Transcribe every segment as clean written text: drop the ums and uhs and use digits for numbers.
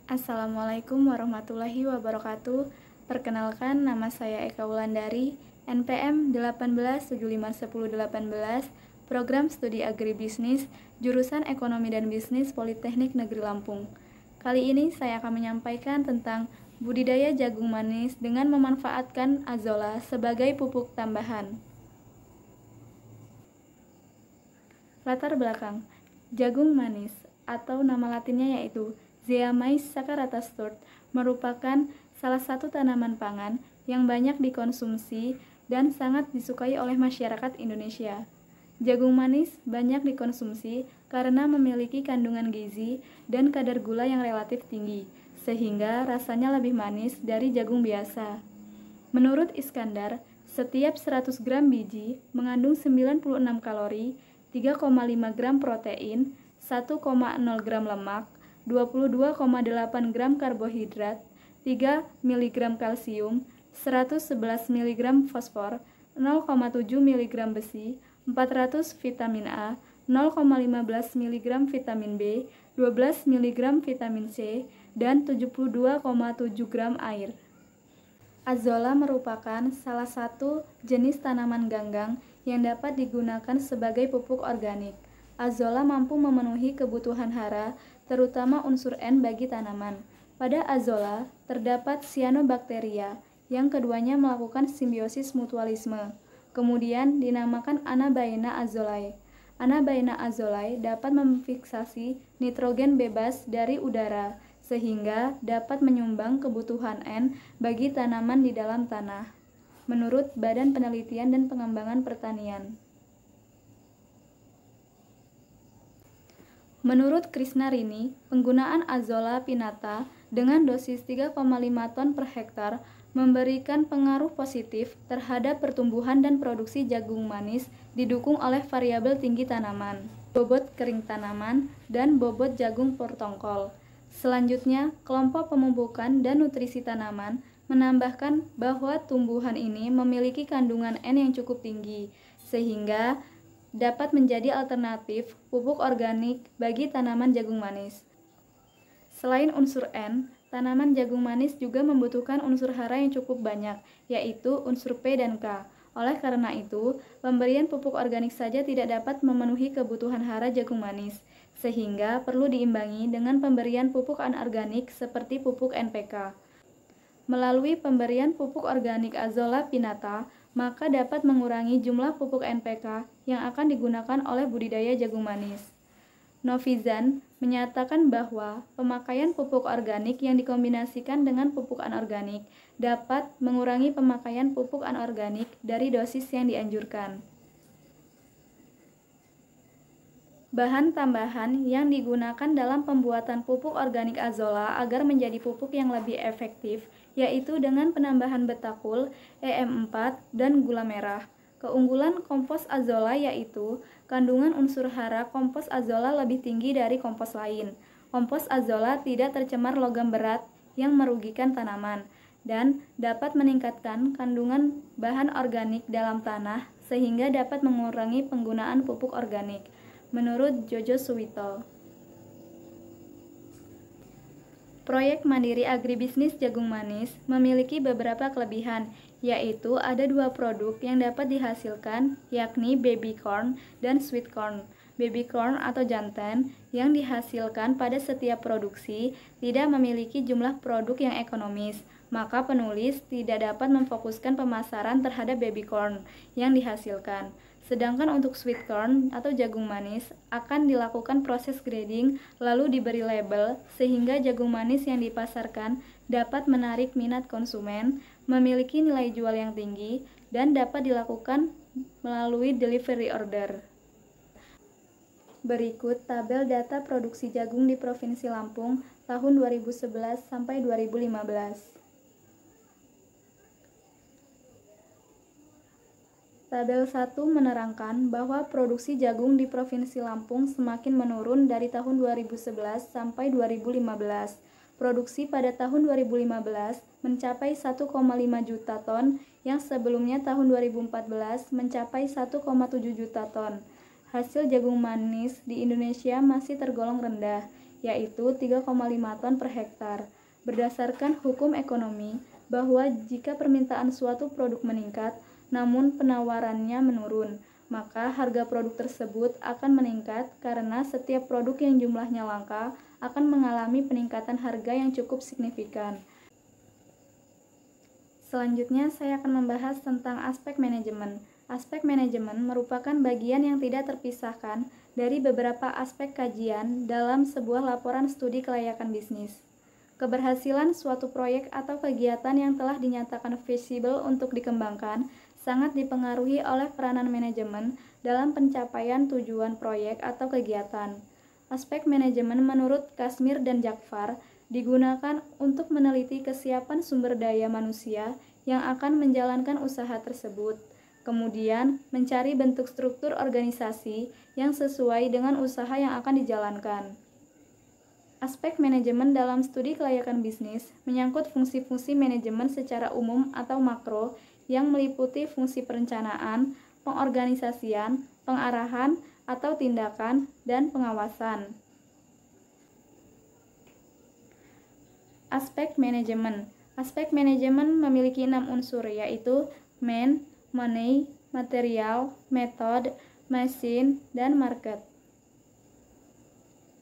Assalamualaikum warahmatullahi wabarakatuh. Perkenalkan, nama saya Eka Wulandari, NPM 18751018, Program Studi Agribisnis, Jurusan Ekonomi dan Bisnis Politeknik Negeri Lampung. Kali ini saya akan menyampaikan tentang budidaya jagung manis dengan memanfaatkan azolla sebagai pupuk tambahan. Latar belakang, jagung manis atau nama latinnya yaitu Zea mays saccharata Sturt merupakan salah satu tanaman pangan yang banyak dikonsumsi dan sangat disukai oleh masyarakat Indonesia. Jagung manis banyak dikonsumsi karena memiliki kandungan gizi dan kadar gula yang relatif tinggi, sehingga rasanya lebih manis dari jagung biasa. Menurut Iskandar, setiap 100 gram biji mengandung 96 kalori, 3,5 gram protein, 1,0 gram lemak, 22,8 gram karbohidrat, 3 mg kalsium, 111 mg fosfor, 0,7 mg besi, 400 vitamin A, 0,15 mg vitamin B, 12 mg vitamin C, dan 72,7 gram air. Azolla merupakan salah satu jenis tanaman ganggang yang dapat digunakan sebagai pupuk organik. Azolla mampu memenuhi kebutuhan hara, terutama unsur N bagi tanaman. Pada azolla terdapat cyanobacteria, yang keduanya melakukan simbiosis mutualisme. Kemudian dinamakan Anabaena azolae. Anabaena azolae dapat memfiksasi nitrogen bebas dari udara, sehingga dapat menyumbang kebutuhan N bagi tanaman di dalam tanah, menurut Badan Penelitian dan Pengembangan Pertanian. Menurut Krisnarini, penggunaan azolla pinnata dengan dosis 3,5 ton per hektar memberikan pengaruh positif terhadap pertumbuhan dan produksi jagung manis didukung oleh variabel tinggi tanaman, bobot kering tanaman, dan bobot jagung portongkol. Selanjutnya, kelompok pemupukan dan nutrisi tanaman menambahkan bahwa tumbuhan ini memiliki kandungan N yang cukup tinggi, sehingga dapat menjadi alternatif pupuk organik bagi tanaman jagung manis. Selain unsur N, tanaman jagung manis juga membutuhkan unsur hara yang cukup banyak, yaitu unsur P dan K. Oleh karena itu, pemberian pupuk organik saja tidak dapat memenuhi kebutuhan hara jagung manis, sehingga perlu diimbangi dengan pemberian pupuk anorganik seperti pupuk NPK. Melalui pemberian pupuk organik azolla pinnata, maka dapat mengurangi jumlah pupuk NPK yang akan digunakan oleh budidaya jagung manis. Novizan menyatakan bahwa pemakaian pupuk organik yang dikombinasikan dengan pupuk anorganik dapat mengurangi pemakaian pupuk anorganik dari dosis yang dianjurkan. Bahan tambahan yang digunakan dalam pembuatan pupuk organik azolla agar menjadi pupuk yang lebih efektif yaitu dengan penambahan betakul, EM4, dan gula merah. Keunggulan kompos azolla yaitu kandungan unsur hara kompos azolla lebih tinggi dari kompos lain. Kompos azolla tidak tercemar logam berat yang merugikan tanaman dan dapat meningkatkan kandungan bahan organik dalam tanah sehingga dapat mengurangi penggunaan pupuk organik, menurut Jojo Suwito. Proyek Mandiri Agribisnis Jagung Manis memiliki beberapa kelebihan, yaitu ada dua produk yang dapat dihasilkan, yakni baby corn dan sweet corn. Baby corn atau jantan yang dihasilkan pada setiap produksi tidak memiliki jumlah produk yang ekonomis, maka penulis tidak dapat memfokuskan pemasaran terhadap baby corn yang dihasilkan. Sedangkan untuk sweet corn atau jagung manis akan dilakukan proses grading lalu diberi label sehingga jagung manis yang dipasarkan dapat menarik minat konsumen, memiliki nilai jual yang tinggi, dan dapat dilakukan melalui delivery order. Berikut tabel data produksi jagung di Provinsi Lampung tahun 2011 sampai 2015. Tabel 1 menerangkan bahwa produksi jagung di Provinsi Lampung semakin menurun dari tahun 2011 sampai 2015. Produksi pada tahun 2015 mencapai 1,5 juta ton, yang sebelumnya tahun 2014 mencapai 1,7 juta ton. Hasil jagung manis di Indonesia masih tergolong rendah, yaitu 3,5 ton per hektar. Berdasarkan hukum ekonomi, bahwa jika permintaan suatu produk meningkat, namun penawarannya menurun, maka harga produk tersebut akan meningkat karena setiap produk yang jumlahnya langka akan mengalami peningkatan harga yang cukup signifikan. Selanjutnya, saya akan membahas tentang aspek manajemen. Aspek manajemen merupakan bagian yang tidak terpisahkan dari beberapa aspek kajian dalam sebuah laporan studi kelayakan bisnis. Keberhasilan suatu proyek atau kegiatan yang telah dinyatakan feasible untuk dikembangkan sangat dipengaruhi oleh peranan manajemen dalam pencapaian tujuan proyek atau kegiatan. Aspek manajemen menurut Kashmir dan Jafar digunakan untuk meneliti kesiapan sumber daya manusia yang akan menjalankan usaha tersebut, kemudian mencari bentuk struktur organisasi yang sesuai dengan usaha yang akan dijalankan. Aspek manajemen dalam studi kelayakan bisnis menyangkut fungsi-fungsi manajemen secara umum atau makro yang meliputi fungsi perencanaan, pengorganisasian, pengarahan atau tindakan, dan pengawasan. Aspek manajemen. Aspek manajemen memiliki 6 unsur, yaitu man, money, material, method, machine, dan market.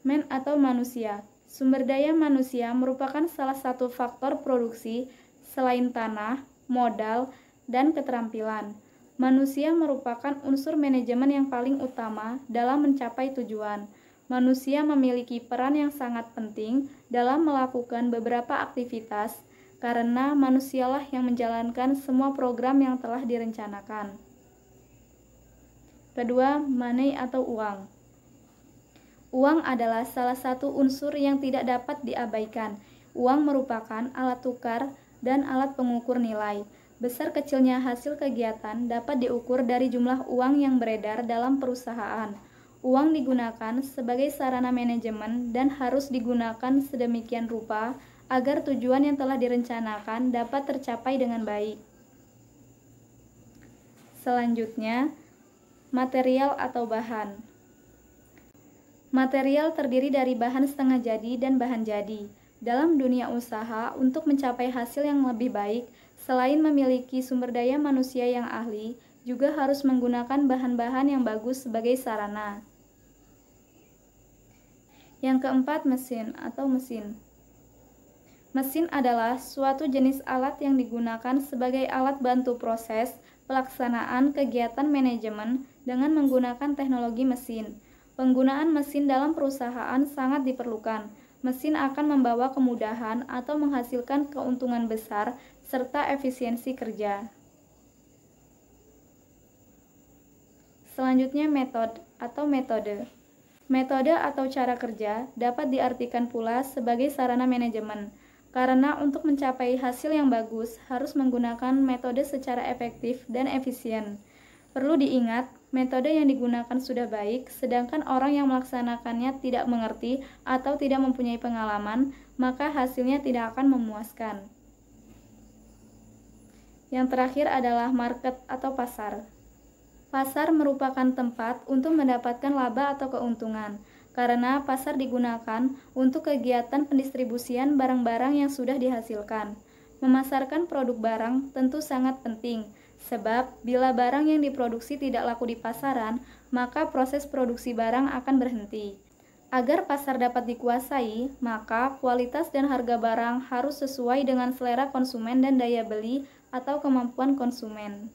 Man atau manusia. Sumber daya manusia merupakan salah satu faktor produksi selain tanah, modal, dan keterampilan. Manusia merupakan unsur manajemen yang paling utama dalam mencapai tujuan. Manusia memiliki peran yang sangat penting dalam melakukan beberapa aktivitas karena manusialah yang menjalankan semua program yang telah direncanakan. Kedua, money atau uang. Uang adalah salah satu unsur yang tidak dapat diabaikan. Uang merupakan alat tukar dan alat pengukur nilai. Besar kecilnya hasil kegiatan dapat diukur dari jumlah uang yang beredar dalam perusahaan. Uang digunakan sebagai sarana manajemen dan harus digunakan sedemikian rupa agar tujuan yang telah direncanakan dapat tercapai dengan baik. Selanjutnya, material atau bahan. Material terdiri dari bahan setengah jadi dan bahan jadi. Dalam dunia usaha, untuk mencapai hasil yang lebih baik, selain memiliki sumber daya manusia yang ahli, juga harus menggunakan bahan-bahan yang bagus sebagai sarana. Yang keempat, mesin atau mesin. Mesin adalah suatu jenis alat yang digunakan sebagai alat bantu proses pelaksanaan kegiatan manajemen dengan menggunakan teknologi mesin. Penggunaan mesin dalam perusahaan sangat diperlukan. Mesin akan membawa kemudahan atau menghasilkan keuntungan besar serta efisiensi kerja. Selanjutnya, metode. Metode atau cara kerja dapat diartikan pula sebagai sarana manajemen, karena untuk mencapai hasil yang bagus harus menggunakan metode secara efektif dan efisien. Perlu diingat, metode yang digunakan sudah baik, sedangkan orang yang melaksanakannya tidak mengerti atau tidak mempunyai pengalaman, maka hasilnya tidak akan memuaskan. Yang terakhir adalah market atau pasar. Pasar merupakan tempat untuk mendapatkan laba atau keuntungan, karena pasar digunakan untuk kegiatan pendistribusian barang-barang yang sudah dihasilkan. Memasarkan produk barang tentu sangat penting, sebab bila barang yang diproduksi tidak laku di pasaran, maka proses produksi barang akan berhenti. Agar pasar dapat dikuasai, maka kualitas dan harga barang harus sesuai dengan selera konsumen dan daya beli atau kemampuan konsumen.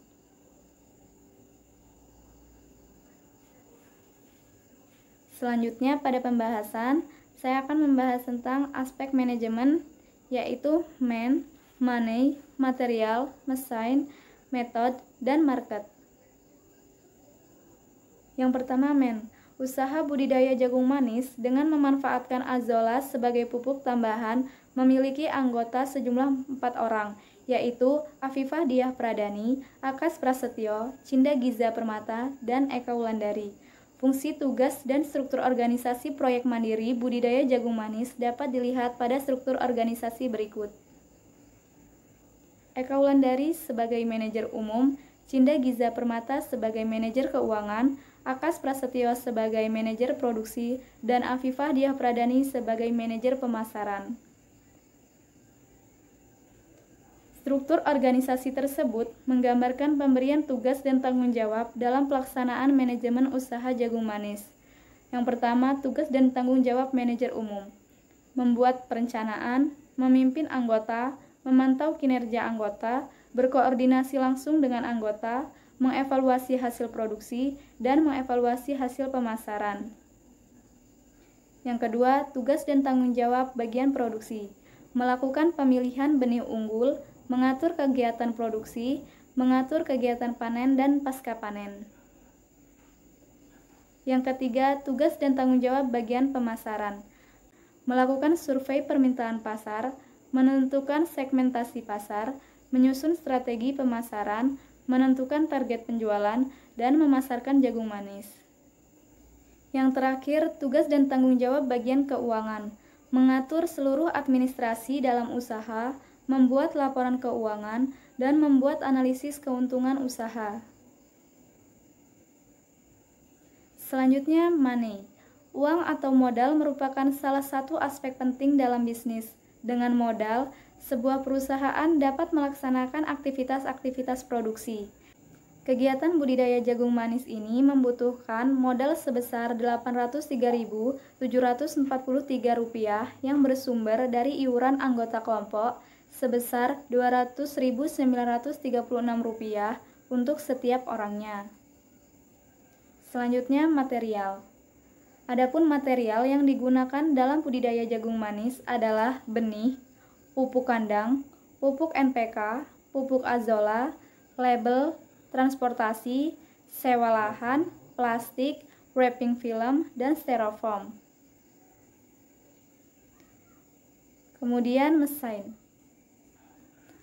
Selanjutnya pada pembahasan, saya akan membahas tentang aspek manajemen, yaitu man, money, material, machine, method, dan market. Yang pertama, man. Usaha budidaya jagung manis dengan memanfaatkan azolla sebagai pupuk tambahan memiliki anggota sejumlah 4 orang, yaitu Afifah Diah Pradani, Akas Prasetyo, Cinda Giza Permata, dan Eka Wulandari. Fungsi, tugas, dan struktur organisasi proyek mandiri budidaya jagung manis dapat dilihat pada struktur organisasi berikut. Eka Wulandari sebagai manajer umum, Cinda Giza Permata sebagai manajer keuangan, Akas Prasetyo sebagai manajer produksi, dan Afifah Diah Pradani sebagai manajer pemasaran. Struktur organisasi tersebut menggambarkan pemberian tugas dan tanggung jawab dalam pelaksanaan manajemen usaha Jagung Manis. Yang pertama, tugas dan tanggung jawab manajer umum. Membuat perencanaan, memimpin anggota, memantau kinerja anggota, berkoordinasi langsung dengan anggota, mengevaluasi hasil produksi, dan mengevaluasi hasil pemasaran. Yang kedua, tugas dan tanggung jawab bagian produksi. Melakukan pemilihan benih unggul, mengatur kegiatan produksi, mengatur kegiatan panen dan pasca panen. Yang ketiga, tugas dan tanggung jawab bagian pemasaran. Melakukan survei permintaan pasar, menentukan segmentasi pasar, menyusun strategi pemasaran, menentukan target penjualan, dan memasarkan jagung manis. Yang terakhir, tugas dan tanggung jawab bagian keuangan. Mengatur seluruh administrasi dalam usaha, membuat laporan keuangan, dan membuat analisis keuntungan usaha. Selanjutnya, money. Uang atau modal merupakan salah satu aspek penting dalam bisnis. Dengan modal, sebuah perusahaan dapat melaksanakan aktivitas-aktivitas produksi. Kegiatan budidaya jagung manis ini membutuhkan modal sebesar Rp803.743 yang bersumber dari iuran anggota kelompok sebesar Rp200.936 untuk setiap orangnya. Selanjutnya, material. Adapun material yang digunakan dalam budidaya jagung manis adalah benih, pupuk kandang, pupuk NPK, pupuk azolla, label, transportasi, sewa lahan, plastik, wrapping film, dan styrofoam. Kemudian mesin.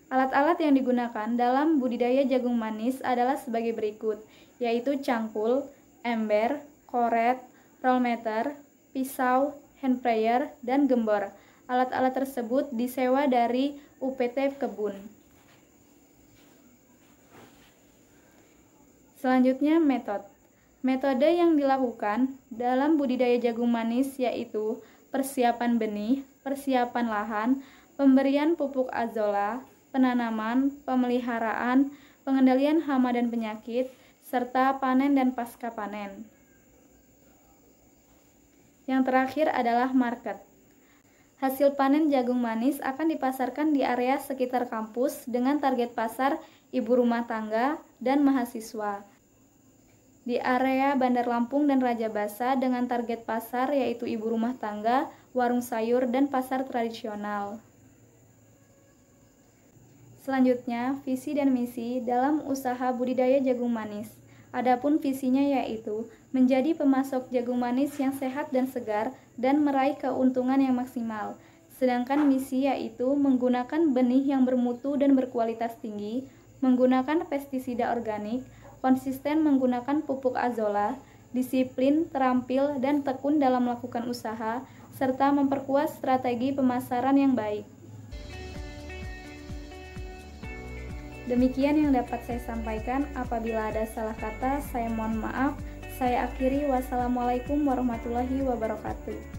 Alat-alat yang digunakan dalam budidaya jagung manis adalah sebagai berikut, yaitu cangkul, ember, koret, roll meter, pisau, hand sprayer, dan gembor. Alat-alat tersebut disewa dari UPT Kebun. Selanjutnya, metode yang dilakukan dalam budidaya jagung manis yaitu persiapan benih, persiapan lahan, pemberian pupuk azolla, penanaman, pemeliharaan, pengendalian hama dan penyakit, serta panen dan pasca panen. Yang terakhir adalah market. Hasil panen jagung manis akan dipasarkan di area sekitar kampus dengan target pasar ibu rumah tangga dan mahasiswa. Di area Bandar Lampung dan Raja Basa dengan target pasar yaitu ibu rumah tangga, warung sayur, dan pasar tradisional. Selanjutnya, visi dan misi dalam usaha budidaya jagung manis. Adapun visinya yaitu menjadi pemasok jagung manis yang sehat dan segar dan meraih keuntungan yang maksimal. Sedangkan misi yaitu menggunakan benih yang bermutu dan berkualitas tinggi, menggunakan pestisida organik, konsisten menggunakan pupuk azolla, disiplin, terampil, dan tekun dalam melakukan usaha, serta memperkuat strategi pemasaran yang baik. Demikian yang dapat saya sampaikan. Apabila ada salah kata, saya mohon maaf. Saya akhiri. Wassalamualaikum warahmatullahi wabarakatuh.